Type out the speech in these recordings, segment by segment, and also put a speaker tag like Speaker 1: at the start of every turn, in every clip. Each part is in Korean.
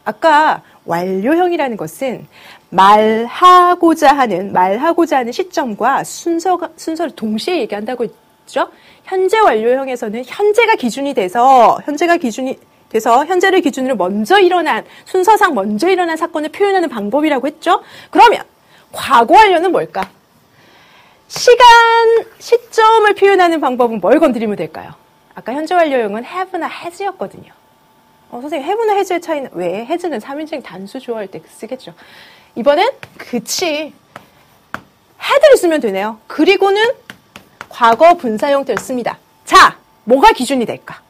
Speaker 1: 아까 완료형이라는 것은 말하고자 하는 시점과 순서를 동시에 얘기한다고 했죠. 현재 완료형에서는 현재가 기준이 돼서 현재를 기준으로 순서상 먼저 일어난 사건을 표현하는 방법이라고 했죠. 그러면 과거 완료는 뭘까? 시점을 표현하는 방법은 뭘 건드리면 될까요? 아까 현재 완료형은 have나 has였거든요. 선생님, have나 has의 차이는 왜? has는 3인칭 단수 주어할 때 쓰겠죠. 이번엔 그치. had를 쓰면 되네요. 그리고는 과거 분사 형태를 씁니다. 자, 뭐가 기준이 될까?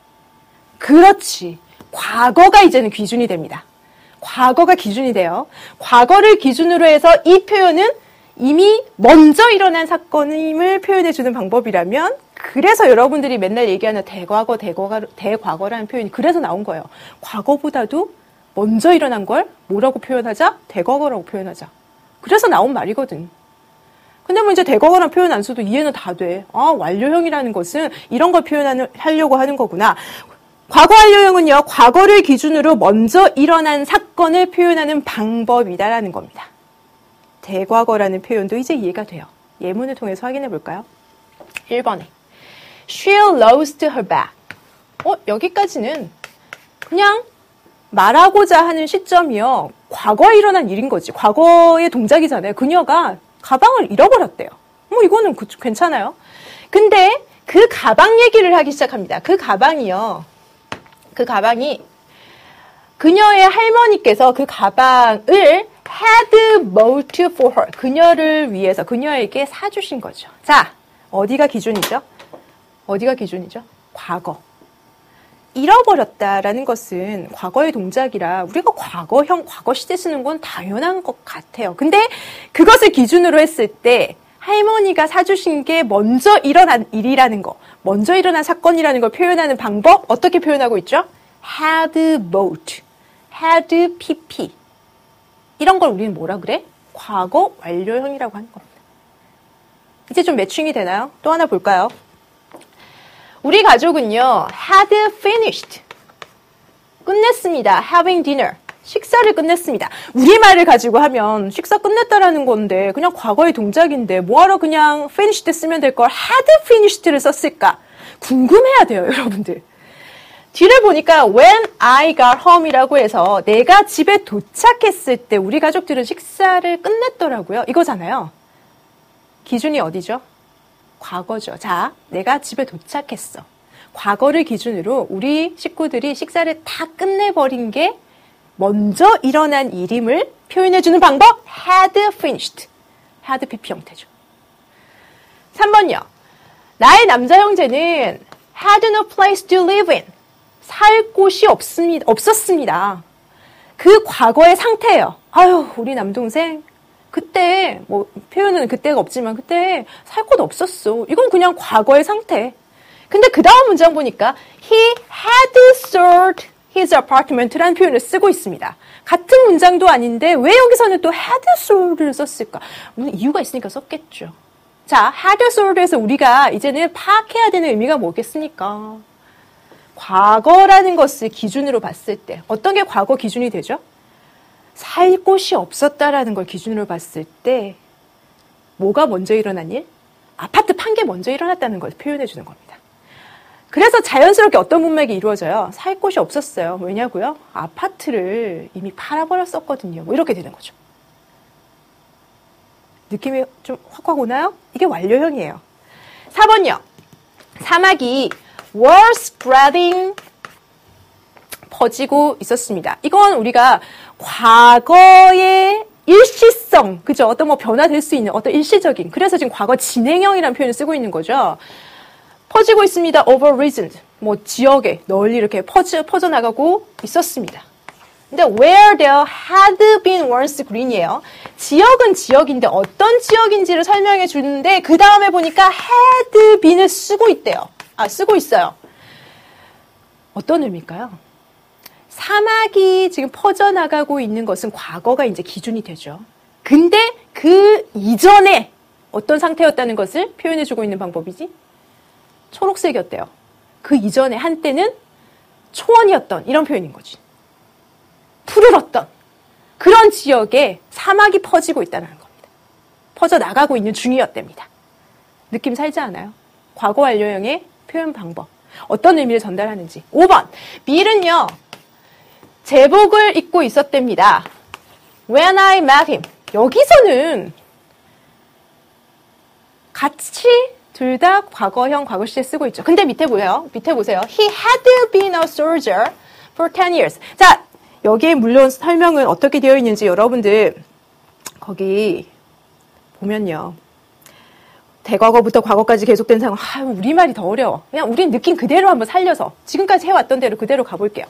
Speaker 1: 그렇지. 과거가 이제는 기준이 됩니다. 과거가 기준이 돼요. 과거를 기준으로 해서 이 표현은 이미 먼저 일어난 사건임을 표현해주는 방법이라면, 그래서 여러분들이 맨날 얘기하는 대과거라는 표현이 그래서 나온 거예요. 과거보다도 먼저 일어난 걸 뭐라고 표현하자? 대과거라고 표현하자. 그래서 나온 말이거든. 근데 뭐 이제 대과거라는 표현 안 써도 이해는 다 돼. 완료형이라는 것은 이런 걸 하려고 하는 거구나. 과거 완료형은요, 과거를 기준으로 먼저 일어난 사건을 표현하는 방법이다라는 겁니다. 대과거라는 표현도 이제 이해가 돼요. 예문을 통해서 확인해 볼까요? 1번에 She lost her bag. 여기까지는 그냥 말하고자 하는 시점이요, 과거에 일어난 일인 거지. 과거의 동작이잖아요. 그녀가 가방을 잃어버렸대요. 이거는 괜찮아요. 근데 그 가방 얘기를 하기 시작합니다. 그 가방이 그녀의 할머니께서 그 가방을 had bought for her. 그녀를 위해서, 그녀에게 사주신 거죠. 자, 어디가 기준이죠? 과거. 잃어버렸다라는 것은 과거의 동작이라 우리가 과거 시제 쓰는 건 당연한 것 같아요. 근데 그것을 기준으로 했을 때 할머니가 사주신 게 먼저 일어난 일이라는 거, 먼저 일어난 사건이라는 걸 표현하는 방법, 어떻게 표현하고 있죠? had bought, had pp. 이런 걸 우리는 뭐라 그래? 과거 완료형이라고 하는 겁니다. 이제 좀 매칭이 되나요? 또 하나 볼까요? 우리 가족은요, had finished. 끝냈습니다. having dinner. 식사를 끝냈습니다. 우리말을 가지고 하면 식사 끝냈다라는 건데 그냥 과거의 동작인데 뭐하러 그냥 finished 쓰면 될 걸 had finished를 썼을까? 궁금해야 돼요, 여러분들. 뒤를 보니까 when I got home이라고 해서 내가 집에 도착했을 때 우리 가족들은 식사를 끝냈더라고요. 이거잖아요. 기준이 어디죠? 과거죠. 자, 내가 집에 도착했어. 과거를 기준으로 우리 식구들이 식사를 다 끝내버린 게 먼저 일어난 일임을 표현해주는 방법, had finished. had pp 형태죠. 3번요. 나의 남자 형제는 had no place to live in. 살 곳이 없었습니다. 그 과거의 상태예요. 아유, 우리 남동생 그때 표현은 그때가 없지만 그때 살 곳 없었어. 이건 그냥 과거의 상태. 근데 그 다음 문장 보니까 he had sold his apartment라는 표현을 쓰고 있습니다. 같은 문장도 아닌데 왜 여기서는 또 had sold를 썼을까? 무슨 이유가 있으니까 썼겠죠. 자, had sold에서 우리가 이제는 파악해야 되는 의미가 뭐겠습니까? 과거라는 것을 기준으로 봤을 때 어떤 게 과거 기준이 되죠? 살 곳이 없었다라는 걸 기준으로 봤을 때 뭐가 먼저 일어난 일? 아파트 판 게 먼저 일어났다는 걸 표현해 주는 겁니다. 그래서 자연스럽게 어떤 문맥이 이루어져요? 살 곳이 없었어요. 왜냐고요? 아파트를 이미 팔아버렸었거든요. 이렇게 되는 거죠. 느낌이 좀 확 오나요? 이게 완료형이에요. 4번요. 사막이 were spreading 퍼지고 있었습니다. 이건 우리가 과거의 일시성, 그죠? 어떤 변화될 수 있는 어떤 일시적인, 그래서 지금 과거 진행형이라는 표현을 쓰고 있는 거죠. 퍼지고 있습니다. over region, 지역에 널리 이렇게 퍼져나가고 있었습니다. 근데 where there had been once green이에요. 지역은 지역인데 어떤 지역인지를 설명해 주는데 그 다음에 보니까 had been을 쓰고 있대요. 쓰고 있어요. 어떤 의미일까요? 사막이 지금 퍼져나가고 있는 것은 과거가 이제 기준이 되죠. 근데 그 이전에 어떤 상태였다는 것을 표현해주고 있는 방법이지? 초록색이었대요. 그 이전에 한때는 초원이었던 이런 표현인 거지. 푸르렀던 그런 지역에 사막이 퍼지고 있다는 겁니다. 퍼져나가고 있는 중이었답니다. 느낌 살지 않아요? 과거 완료형의 표현 방법. 어떤 의미를 전달하는지. 5번. 빌은요. 제복을 입고 있었답니다. When I met him. 여기서는 같이 둘 다 과거형, 과거 시제 쓰고 있죠. 근데 밑에 보세요. He had been a soldier for 10 years. 자, 여기에 물론 설명은 어떻게 되어 있는지 여러분들 거기 보면요. 대과거부터 과거까지 계속된 상황. 우리말이 더 어려워. 그냥 우린 느낌 그대로 한번 살려서 지금까지 해왔던 대로 그대로 가볼게요.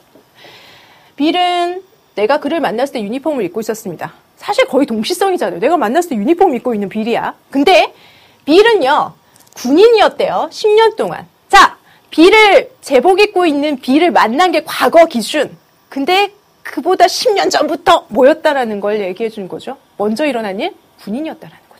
Speaker 1: 빌은 내가 그를 만났을 때 유니폼을 입고 있었습니다. 사실 거의 동시성이잖아요. 내가 만났을 때 유니폼 입고 있는 빌이야. 근데 빌은요. 군인이었대요. 10년 동안. 자, 빌을 제복 입고 있는 빌을 만난 게 과거 기준. 근데 그보다 10년 전부터 뭐였다라는 걸 얘기해 준 거죠. 먼저 일어난 일? 군인이었다라는 거예요.